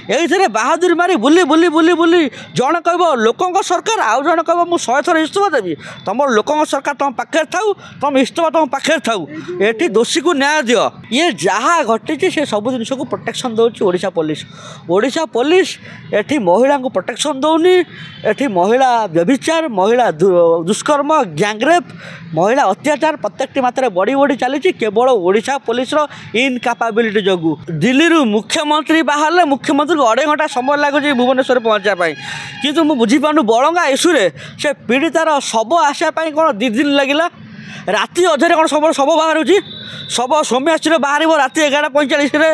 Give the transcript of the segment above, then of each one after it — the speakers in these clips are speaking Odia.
এইଥିରେ ବାହାଦୁରୀ ମାରି ବୁଲି ବୁଲି ବୁଲି ବୁଲି ଜଣେ କହିବ ଲୋକଙ୍କ ସରକାର, ଆଉ ଜଣେ କହିବ ମୁଁ 100 ଥର ଇସ୍ତଫା ଦେବି। ତୁମର ଲୋକଙ୍କ ସରକାର ତୁମ ପାଖରେ ଥାଉ, ତୁମ ଇସ୍ତଫା ତୁମ ପାଖରେ ଥାଉ, ଏଠି ଦୋଷୀକୁ ନ୍ୟାୟ ଦିଅ। ଇଏ ଯାହା ଘଟିଛି ସେ ସବୁ ଜିନିଷକୁ ପ୍ରୋଟେକ୍ସନ୍ ଦେଉଛି ଓଡ଼ିଶା ପୋଲିସ। ଓଡ଼ିଶା ପୋଲିସ ଏଠି ମହିଳାଙ୍କୁ ପ୍ରୋଟେକ୍ସନ୍ ଦେଉନି। ଏଠି ମହିଳା ବ୍ୟଭିଚାର, ମହିଳା ଦୁଷ୍କର୍ମ, ଗ୍ୟାଙ୍ଗରେପ୍, ମହିଳା ଅତ୍ୟାଚାର ପ୍ରତ୍ୟେକଟି ମାତ୍ରାରେ ବଢ଼ି ବଢ଼ି ଚାଲିଛି କେବଳ ଓଡ଼ିଶା ପୋଲିସର ଇନକାପାବିଲିଟି ଯୋଗୁଁ। ଦିଲ୍ଲୀରୁ ମୁଖ୍ୟମନ୍ତ୍ରୀ ବାହାରିଲେ ମୁଖ୍ୟମନ୍ତ୍ରୀଙ୍କୁ 2.5 ଘଣ୍ଟା ସମୟ ଲାଗୁଛି ଭୁବନେଶ୍ୱରରେ ପହଞ୍ଚିବା ପାଇଁ, କିନ୍ତୁ ମୁଁ ବୁଝିପାରୁନି ବଳଙ୍ଗା ଇସ୍ୟୁରେ ସେ ପୀଡ଼ିତାର ଶବ ଆସିବା ପାଇଁ କ'ଣ 2 ଦିନ ଲାଗିଲା? ରାତି ଅଧରେ କ'ଣ ଶବ ବାହାରୁଛି? ଶବ ସୋମ୍ୟାଶ୍ରୀର ବାହାରିବ ରାତି 11:45,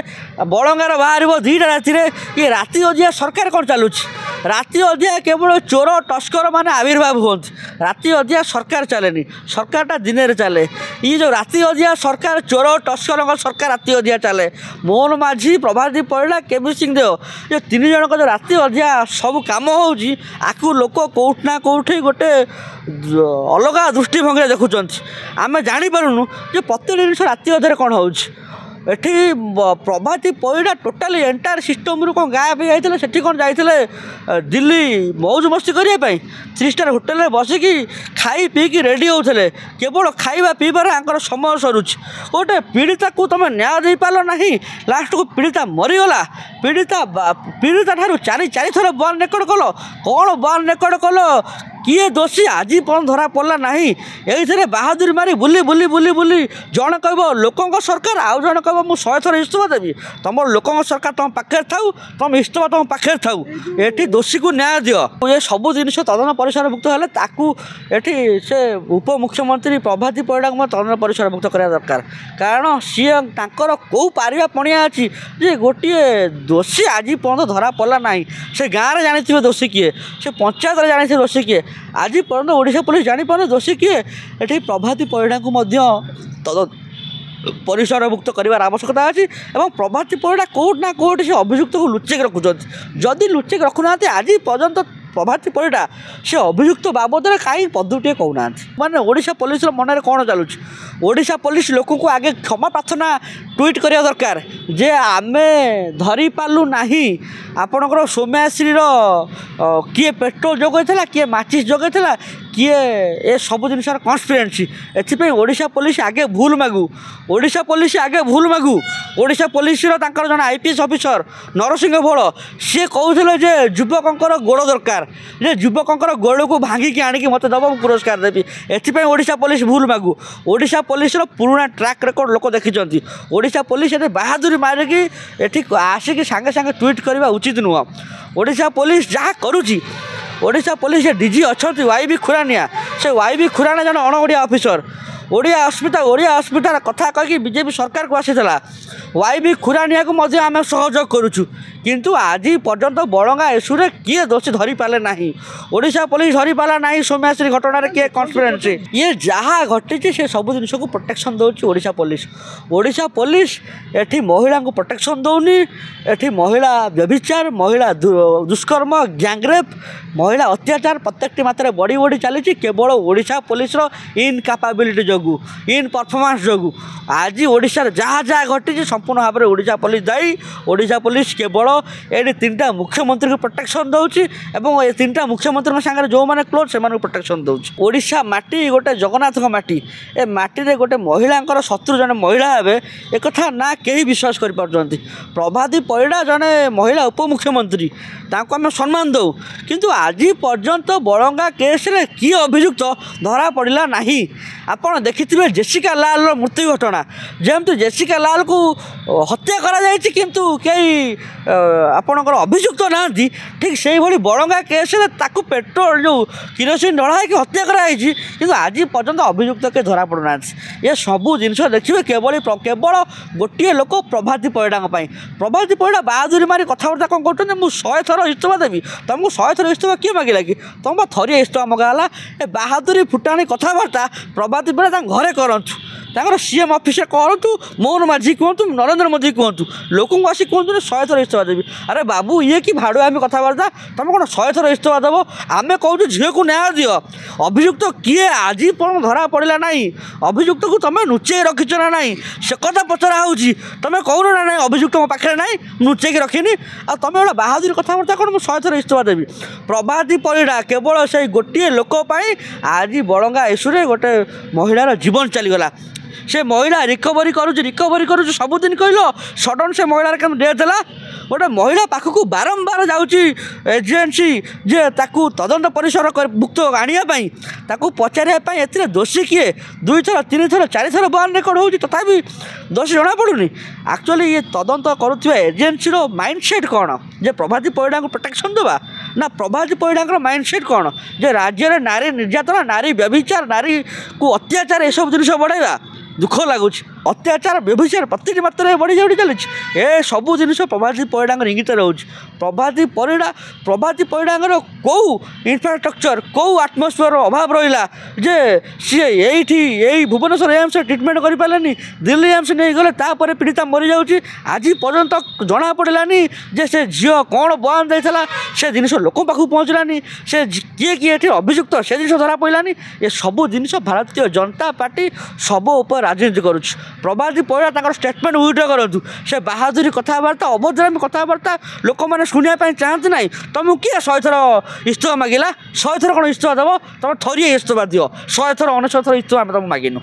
ବଳଙ୍ଗାର ବାହାରିବ 2ଟା ରାତିରେ। ଇଏ ରାତି ଅଧିଆ ସରକାର କ'ଣ ଚାଲୁଛି? ରାତି ଅଧିଆ କେବଳ ଚୋର ଟସ୍କର ମାନେ ଆବିର୍ଭାବ ହୁଅନ୍ତି। ରାତି ଅଧିଆ ସରକାର ଚାଲେନି, ସରକାରଟା ଦିନରେ ଚାଲେ। ଇଏ ଯେଉଁ ରାତି ଅଧିଆ ସରକାର, ଚୋର ଟସ୍କରଙ୍କ ସରକାର ରାତି ଅଧିଆ ଚାଲେ। ମୋହନ ମାଝୀ, ପ୍ରଭାତୀ ପରିଡ଼ା, କେବି ସିଂ ଦେଓ, ଏ 3 ଜଣଙ୍କ ଯେଉଁ ରାତି ଅଧିଆ ସବୁ କାମ ହେଉଛି, ଆକୁ ଲୋକ କେଉଁଠି ନା କେଉଁଠି ଗୋଟେ ଅଲଗା ଦୃଷ୍ଟିଭଙ୍ଗୀରେ ଦେଖୁଛନ୍ତି। ଆମେ ଜାଣିପାରୁନୁ ଯେ ପ୍ରତ୍ୟେକ ଜିନିଷ ରାତି ଅଧରେ କ'ଣ ହେଉଛି। ଏଠି ପ୍ରଭାତୀ ପରିଡ଼ା ଟୋଟାଲି ଏଣ୍ଟାୟାର ସିଷ୍ଟମ୍ରୁ କ'ଣ ଗାୟବ ହେଇଯାଇଥିଲେ। ସେଠି କ'ଣ ଯାଇଥିଲେ ଦିଲ୍ଲୀ ମଉଜ ମସ୍ତି କରିବା ପାଇଁ? 3 ଷ୍ଟାର ହୋଟେଲରେ ବସିକି ଖାଇ ପିଇକି ରେଡ଼ି ହେଉଥିଲେ। କେବଳ ଖାଇବା ପିଇବାରେ ତାଙ୍କର ସମୟ ସରୁଛି। ଗୋଟେ ପୀଡ଼ିତାକୁ ତୁମେ ନ୍ୟାୟ ଦେଇପାରିଲ ନାହିଁ, ଲାଷ୍ଟକୁ ପୀଡ଼ିତା ମରିଗଲା। ପୀଡ଼ିତା ଠାରୁ 4 ଥର ବୟାନ ରେକର୍ଡ଼ କଲ। କ'ଣ ବୟାନ ରେକର୍ଡ଼ କଲ? କିଏ ଦୋଷୀ ଆଜି ପର୍ଯ୍ୟନ୍ତ ଧରା ପଡ଼ିଲା ନାହିଁ। ଏଇଥିରେ ବାହାଦୁରୀ ମାରି ବୁଲି ବୁଲି ବୁଲି ବୁଲି ଜଣେ କହିବ ଲୋକଙ୍କ ସରକାର, ଆଉ ଜଣେ କହିବ ମୁଁ 100 ଥର ଇସ୍ତଫା ଦେବି। ତୁମର ଲୋକଙ୍କ ସରକାର ତୁମ ପାଖରେ ଥାଉ, ତୁମ ଇସ୍ତଫା ତୁମ ପାଖରେ ଥାଉ, ଏଠି ଦୋଷୀକୁ ନ୍ୟାୟ ଦିଅ। ଏ ସବୁ ଜିନିଷ ତଦନ୍ତ ପରିସରଭୁକ୍ତ ହେଲେ ତାକୁ ଏଠି ସେ ଉପମୁଖ୍ୟମନ୍ତ୍ରୀ ପ୍ରଭାତୀ ପରିଡ଼ାକୁ ମଧ୍ୟ ତଦନ୍ତ ପରିସରଭୁକ୍ତ କରିବା ଦରକାର। କାରଣ ସିଏ ତାଙ୍କର କେଉଁ ପାରିବା ପଣିଆ ଅଛି ଯେ ଗୋଟିଏ ଦୋଷୀ ଆଜି ପର୍ଯ୍ୟନ୍ତ ଧରା ପଡ଼ିଲା ନାହିଁ। ସେ ଗାଁରେ ଜାଣିଥିବେ ଦୋଷୀ କିଏ, ସେ ପଞ୍ଚାୟତରେ ଜାଣିଥିବେ ଦୋଷୀ କିଏ, ଆଜି ପର୍ଯ୍ୟନ୍ତ ଓଡ଼ିଶା ପୋଲିସ ଜାଣିପାରୁନି ଦୋଷୀ କିଏ। ଏଠି ପ୍ରଭାତୀ ପରିଡ଼ାଙ୍କୁ ମଧ୍ୟ ପରିସରଭୁକ୍ତ କରିବାର ଆବଶ୍ୟକତା ଅଛି ଏବଂ ପ୍ରଭାତୀ ପରିଡ଼ା କେଉଁଠି ନା କେଉଁଠି ସେ ଅଭିଯୁକ୍ତକୁ ଲୁଚେଇକି ରଖୁଛନ୍ତି। ଯଦି ଲୁଚେଇକି ରଖୁନାହାନ୍ତି, ଆଜି ପର୍ଯ୍ୟନ୍ତ ପ୍ରଭାତୀ ପରିଡ଼ା ସେ ଅଭିଯୁକ୍ତ ବାବଦରେ କାହିଁକି ପଦଟିଏ କହୁନାହାନ୍ତି? ମାନେ ଓଡ଼ିଶା ପୋଲିସର ମନରେ କ'ଣ ଚାଲୁଛି? ଓଡ଼ିଶା ପୋଲିସ ଲୋକଙ୍କୁ ଆଗେ କ୍ଷମା ପ୍ରାର୍ଥନା ଟ୍ୱିଟ୍ କରିବା ଦରକାର ଯେ ଆମେ ଧରିପାରିଲୁ ନାହିଁ ଆପଣଙ୍କର ସୋମ୍ୟାଶ୍ରୀର କିଏ ପେଟ୍ରୋଲ ଯୋଗାଇଥିଲା, କିଏ ମାଚିସ୍ ଯୋଗାଇଥିଲା, କିଏ ଏ ସବୁ ଜିନିଷର କନ୍ସପିରେନ୍ସି। ଏଥିପାଇଁ ଓଡ଼ିଶା ପୋଲିସ ଆଗେ ଭୁଲ ମାଗୁ। ଓଡ଼ିଶା ପୋଲିସ ଆଗେ ଭୁଲ ମାଗୁ। ଓଡ଼ିଶା ପୋଲିସର ତାଙ୍କର ଜଣେ IPS ଅଫିସର ନରସିଂହ ଭୋଳ, ସିଏ କହୁଥିଲେ ଯେ ଯୁବକଙ୍କର ଗୋଡ଼ ଦରକାର, ଯେ ଯୁବକଙ୍କର ଗୋଡ଼କୁ ଭାଙ୍ଗିକି ଆଣିକି ମୋତେ ଦେବ, ମୁଁ ପୁରସ୍କାର ଦେବି। ଏଥିପାଇଁ ଓଡ଼ିଶା ପୋଲିସ ଭୁଲ ମାଗୁ। ଓଡ଼ିଶା ପୋଲିସର ପୁରୁଣା ଟ୍ରାକ୍ ରେକର୍ଡ଼ ଲୋକ ଦେଖିଛନ୍ତି। ଓଡ଼ିଶା ପୋଲିସ ଏଠି ବାହାଦୁରୀ ମାରିକି ଏଠି ଆସିକି ସାଙ୍ଗେ ସାଙ୍ଗେ ଟ୍ୱିଟ୍ କରିବା ଉଚିତ ନୁହଁ। ଓଡ଼ିଶା ପୋଲିସ ଯାହା କରୁଛି, ଓଡ଼ିଶା ପୋଲିସ DG ଅଛନ୍ତି YB ଖୁରାନିଆ, ସେ YB ଖୁରାନା ଜଣେ ଅଣଓଡ଼ିଆ ଅଫିସର। ଓଡ଼ିଆ ଅସ୍ମିତାର କଥା କହିକି ବିଜେପି ସରକାରକୁ ଆସିଥିଲା। YB ଖୁରାନିଆକୁ ମଧ୍ୟ ଆମେ ସହଯୋଗ କରୁଛୁ, କିନ୍ତୁ ଆଜି ପର୍ଯ୍ୟନ୍ତ ବଳଙ୍ଗା ଇସ୍ୟୁରେ କିଏ ଦୋଷୀ ଧରିପାରିଲେ ନାହିଁ। ଓଡ଼ିଶା ପୋଲିସ ଧରିପାରିଲା ନାହିଁ ସୋମ୍ୟାଶ୍ରୀ ଘଟଣାରେ କିଏ କନ୍ସପିରେନ୍ସି। ଇଏ ଯାହା ଘଟିଛି ସେ ସବୁ ଜିନିଷକୁ ପ୍ରୋଟେକ୍ସନ୍ ଦେଉଛି ଓଡ଼ିଶା ପୋଲିସ। ଓଡ଼ିଶା ପୋଲିସ ଏଠି ମହିଳାଙ୍କୁ ପ୍ରୋଟେକ୍ସନ୍ ଦେଉନି। ଏଠି ମହିଳା ବ୍ୟଭିଚାର, ମହିଳା ଦୁଷ୍କର୍ମ, ଗ୍ୟାଙ୍ଗରେପ୍, ମହିଳା ଅତ୍ୟାଚାର ପ୍ରତ୍ୟେକଟି ମାତ୍ରାରେ ବଢ଼ି ବଢ଼ି ଚାଲିଛି କେବଳ ଓଡ଼ିଶା ପୋଲିସର ଇନକାପାବିଲିଟି ଯୋଗୁଁ, ଇନ୍ ପରଫର୍ମାନ୍ସ ଯୋଗୁଁ। ଆଜି ଓଡ଼ିଶାରେ ଯାହା ଯାହା ଘଟିଛି ସମ୍ପୂର୍ଣ୍ଣ ଭାବରେ ଓଡ଼ିଶା ପୋଲିସ ଦାୟୀ। ଓଡ଼ିଶା ପୋଲିସ କେବଳ ଏଠି 3ଟା ମୁଖ୍ୟମନ୍ତ୍ରୀଙ୍କୁ ପ୍ରୋଟେକ୍ସନ୍ ଦେଉଛି ଏବଂ ଏ 3ଟା ମୁଖ୍ୟମନ୍ତ୍ରୀଙ୍କ ସାଙ୍ଗରେ ଯେଉଁମାନେ କ୍ଲୋଜ୍ ସେମାନଙ୍କୁ ପ୍ରୋଟେକ୍ସନ୍ ଦେଉଛି। ଓଡ଼ିଶା ମାଟି ଗୋଟେ ଜଗନ୍ନାଥଙ୍କ ମାଟି। ଏ ମାଟିରେ ଗୋଟେ ମହିଳାଙ୍କର ଶତ୍ରୁ ଜଣେ ମହିଳା ହେବେ, ଏକଥା ନା କେହି ବିଶ୍ୱାସ କରିପାରୁଛନ୍ତି। ପ୍ରଭାତୀ ପରିଡ଼ା ଜଣେ ମହିଳା ଉପମୁଖ୍ୟମନ୍ତ୍ରୀ, ତାଙ୍କୁ ଆମେ ସମ୍ମାନ ଦେଉ, କିନ୍ତୁ ଆଜି ପର୍ଯ୍ୟନ୍ତ ବଳଙ୍ଗା କେସ୍ରେ କିଏ ଅଭିଯୁକ୍ତ ଧରା ପଡ଼ିଲା ନାହିଁ। ଆପଣ ଦେଖିଥିବେ ଜେସିକା ଲାଲର ମୃତ୍ୟୁ ଘଟଣା, ଯେମିତି ଜେସିକା ଲାଲକୁ ହତ୍ୟା କରାଯାଇଛି କିନ୍ତୁ କେହି ଆପଣଙ୍କର ଅଭିଯୁକ୍ତ ନାହାନ୍ତି, ଠିକ୍ ସେଇଭଳି ବଳଙ୍ଗା କେସ୍ରେ ତାକୁ ପେଟ୍ରୋଲ ଯେଉଁ କିରୋସିନ ଢଳା ହେଇକି ହତ୍ୟା କରାଯାଇଛି, କିନ୍ତୁ ଆଜି ପର୍ଯ୍ୟନ୍ତ ଅଭିଯୁକ୍ତ କେହି ଧରା ପଡ଼ୁନାହାନ୍ତି। ଏ ସବୁ ଜିନିଷ ଦେଖିବେ କେବଳ ଗୋଟିଏ ଲୋକ ପ୍ରଭାତୀ ପରିଡ଼ାଙ୍କ ପାଇଁ। ପ୍ରଭାତୀ ପରିଡ଼ା ବାହାଦୁରୀ ମାରି କଥାବାର୍ତ୍ତା କ'ଣ କରୁଛନ୍ତି, ମୁଁ 100 ଥର ଇସ୍ତଫା ଦେବି। ତୁମକୁ 100 ଥର ଇସ୍ତଫା କିଏ ମାଗିଲା କି? ତୁମ ଥରିଏ ଇସ୍ତଫା ମଗା ହେଲା। ଏ ବାହାଦୁରୀ ଫୁଟାଣି କଥାବାର୍ତ୍ତା ପ୍ରଭାତୀ ପରିଡ଼ା ତାଙ୍କ ଘରେ କରନ୍ତୁ, ତାଙ୍କର ସିଏମ୍ ଅଫିସରେ କରନ୍ତୁ, ମୋହନ ମାଝି କୁହନ୍ତୁ, ନରେନ୍ଦ୍ର ମୋଦି କୁହନ୍ତୁ, ଲୋକଙ୍କୁ ଆସି କୁହନ୍ତୁ 100 ଥର ଇସ୍ତଫା ଦେବି। ଆରେ ବାବୁ, ଇଏ କି ଭାଡ଼ୁ ଆମେ କଥାବାର୍ତ୍ତା? ତୁମେ କ'ଣ 100 ଥର ଇସ୍ତଫା ଦେବ? ଆମେ କହୁଛୁ ଝିଅକୁ ନ୍ୟାୟ ଦିଅ। ଅଭିଯୁକ୍ତ କିଏ ଆଜି ପର୍ଯ୍ୟନ୍ତ ଧରା ପଡ଼ିଲା ନାହିଁ। ଅଭିଯୁକ୍ତକୁ ତୁମେ ଲୁଚେଇ ରଖିଛ ନା ନାହିଁ ସେ କଥା ପଚରା ହେଉଛି। ତୁମେ କହୁନ ନା ନାହିଁ ଅଭିଯୁକ୍ତ ମୋ ପାଖରେ ନାହିଁ, ମୁଁ ଲୁଚେଇକି ରଖିନି। ଆଉ ତୁମେ ଗୋଟେ ବାହାଦୁରୀ କଥାବାର୍ତ୍ତା କ'ଣ ମୁଁ 100 ଥର ଇସ୍ତଫା ଦେବି? ପ୍ରଭାତୀ ପରିଡ଼ା କେବଳ ସେଇ ଗୋଟିଏ ଲୋକ ପାଇଁ ଆଜି ବଳଙ୍ଗା ଇସ୍ୟୁରେ ଗୋଟେ ମହିଳାର ଜୀବନ ଚାଲିଗଲା। ସେ ମହିଳା ରିକଭରି କରୁଛି ସବୁଦିନ କହିଲ, ସଡ଼ନ୍ ସେ ମହିଳାର କେମିତି ଡେଥ୍ ହେଲା? ଗୋଟେ ମହିଳା ପାଖକୁ ବାରମ୍ବାର ଯାଉଛି ଏଜେନ୍ସି ଯେ ତାକୁ ତଦନ୍ତ ପରିସର ଭୁକ୍ତ ଆଣିବା ପାଇଁ, ତାକୁ ପଚାରିବା ପାଇଁ ଏଥିରେ ଦୋଷୀ କିଏ। 2 ଥର 3 ଥର 4 ଥର ବୟାନ ରେକର୍ଡ଼ ହେଉଛି, ତଥାପି ଦୋଷୀ ଜଣାପଡ଼ୁନି। ଆକ୍ଚୁଆଲି ଇଏ ତଦନ୍ତ କରୁଥିବା ଏଜେନ୍ସିର ମାଇଣ୍ଡସେଟ୍ କ'ଣ? ଯେ ପ୍ରଭାତୀ ପରିଡ଼ାଙ୍କୁ ପ୍ରୋଟେକ୍ସନ୍ ଦେବା, ନା ପ୍ରଭାତୀ ପରିଡ଼ାଙ୍କର ମାଇଣ୍ଡସେଟ୍ କ'ଣ ଯେ ରାଜ୍ୟରେ ନାରୀ ନିର୍ଯାତନା, ନାରୀ ବ୍ୟଭିଚାର, ନାରୀକୁ ଅତ୍ୟାଚାର ଏସବୁ ଜିନିଷ ବଢ଼ାଇବା? ଦୁଃଖ ଲାଗୁଛି। ଅତ୍ୟାଚାର ବ୍ୟଭିଚାର ପ୍ରତିଟି ମାତ୍ରାରେ ବଢ଼ି ଚାଲିଛି। ଏସବୁ ଜିନିଷ ପ୍ରଭାତୀ ପରିଡ଼ାଙ୍କର ଇଙ୍ଗିତ ରହୁଛି। ପ୍ରଭାତୀ ପରିଡ଼ାଙ୍କର କେଉଁ ଇନଫ୍ରାଷ୍ଟ୍ରକ୍ଚର, କେଉଁ ଆଟମସ୍ଫିୟର ଅଭାବ ରହିଲା ଯେ ସିଏ ଏଇ ଭୁବନେଶ୍ୱର ଏମ୍ସରେ ଟ୍ରିଟମେଣ୍ଟ କରିପାରିଲେନି, ଦିଲ୍ଲୀ ଏମ୍ସ ନେଇଗଲେ, ତାପରେ ପୀଡ଼ିତା ମରିଯାଉଛି। ଆଜି ପର୍ଯ୍ୟନ୍ତ ଜଣାପଡ଼ିଲାନି ଯେ ସେ ଝିଅ କ'ଣ ବୟାନ ଦେଇଥିଲା, ସେ ଜିନିଷ ଲୋକଙ୍କ ପାଖକୁ ପହଞ୍ଚିଲାନି। ସେ କିଏ ଏଠି ଅଭିଯୁକ୍ତ ସେ ଜିନିଷ ଧରା ପଡ଼ିଲାନି। ଏସବୁ ଜିନିଷ ଭାରତୀୟ ଜନତା ପାର୍ଟି ସବୁ ଉପରେ ରାଜନୀତି କରୁଛି। ପ୍ରଭାତୀ ପରିଡ଼ା ତାଙ୍କର ଷ୍ଟେଟମେଣ୍ଟ ୱିଡ୍ର କରନ୍ତୁ। ସେ ବାହାଦୁରୀ କଥାବାର୍ତ୍ତା, ଅଭଦ୍ରାମୀ କଥାବାର୍ତ୍ତା ଲୋକମାନେ ଶୁଣିବା ପାଇଁ ଚାହାନ୍ତି ନାହିଁ। ତୁମକୁ କିଏ 100 ଥର ଇସ୍ତଫା ମାଗିଲା? 100 ଥର କ'ଣ ଇସ୍ତଫା ଦେବ? ତୁମେ ଥରିଏ ଇସ୍ତଫା ଦିଅ। 100 ଥର 99 ଥର ଇସ୍ତଫା ଆମେ ତୁମକୁ ମାଗିନୁ।